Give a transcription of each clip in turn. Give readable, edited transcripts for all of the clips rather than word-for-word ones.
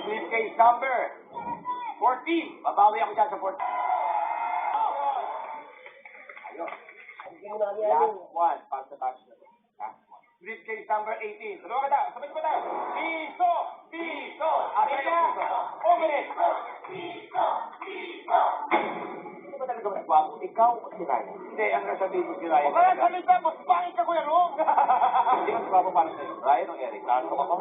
Briefcase number 14. Babawi ako dyan sa 14. Ayun. Last one. Pass the touch. Briefcase number 18. Tulungan ka na. Sabay ko na. Piso! Piso! Asa na? Open! Piso! Piso! Hindi ba talaga magwapo? Ikaw o si Ryan? Hindi, ang nasabihin ko si Ryan. O kaya salita mo, pangit ka Kuya Rom! Hindi mas magwapo para sa'yo. Ryan o Eric? Tarso ka ko?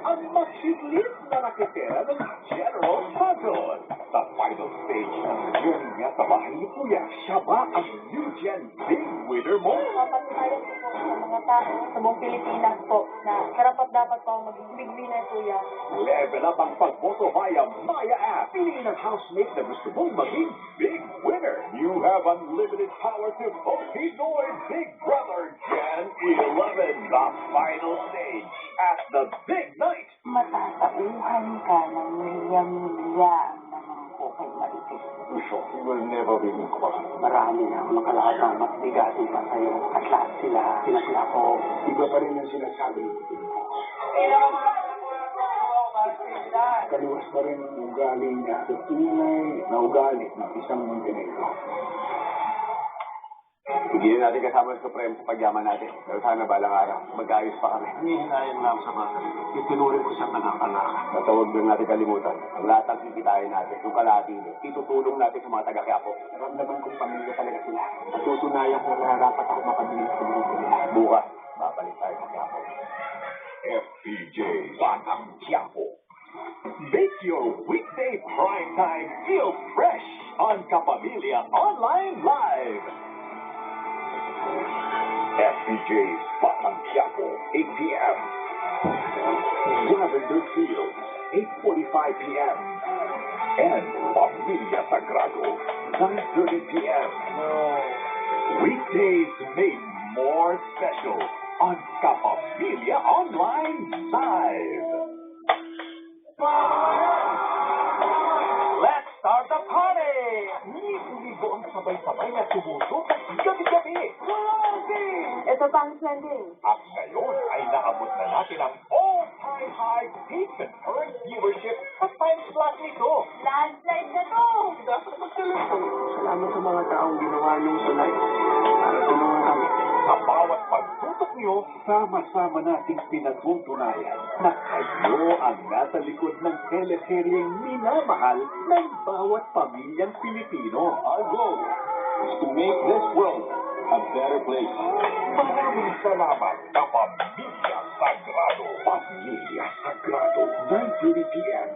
Ang masiglit na nakitira ng General Santos. Sa final stage ng journey niya sa bahay ni Kuya, siya ba ang New Gen Big Winner mo? Mapatunayan ko po sa mga tao sa buong Pilipinas po na karapat dapat po ang maging big winner, Kuya. Level up ang pagboto via Maya app. Piliin ang housemate na gusto mong maging big winner. You have unlimited power to vote Pinoy Big Brother Gen 11. The final stage at the big night. Matatauhan ka ng milya-milya naman po kay Marites. Puso, you will never be equal. Marami na makalahat ng mas bigati pa sa'yo. At lahat sila ko. Iba pa rin yung sinasabi. Kaliwas pa rin ang ugali niya sa tunay na ugali ng isang Montenegro. Hindi na natin kasama sa Supremo sa pagyaman natin. Pero sana balang araw, mag-ayos pa kami. Hinihinayang lang sa bata. Itinurin ko sa anak-anak. Basta huwag lang natin kalimutan. Ang lahat ng kikitain natin, yung kalahati nyo, itutulong natin sa mga taga-Quiapo. Ramdaman kong pamilya talaga sila. Natutunayan ko na dapat ako makabilis sa buhay nila. Bukas, babalik tayo sa Quiapo. FPJ Batang Quiapo. Make your weekday prime time feel fresh on Kapamilya Online Live. FPJ's Batang Quiapo, 8 p.m. Lavender Fields, 8:45 p.m. And Pamilya Sagrado, 9:30 p.m. Weekdays made more special on Kapamilya Online Live. Let's start the party! Ligo ang sabay-sabay na tumutukan gabi-gabi. Ito pa ang trending. At ngayon ay naabot na natin ang all-time high peak concurrent viewership sa time slot nito. Landslide na to! Dapat magtelefon. Salamat sa mga taong ginawa niyong sulay. Para tulungan kami. Sa bawat pagtutok niyo, sama-sama nating pinatutunayan na kayo ang nasa likod ng teleseryeng minamahal ng bawat pamilyang Pilipino. Our goal is to make this world a better place. Maraming salamat sa Pamilya Sagrado. Pamilya Sagrado, 9:30 p.m.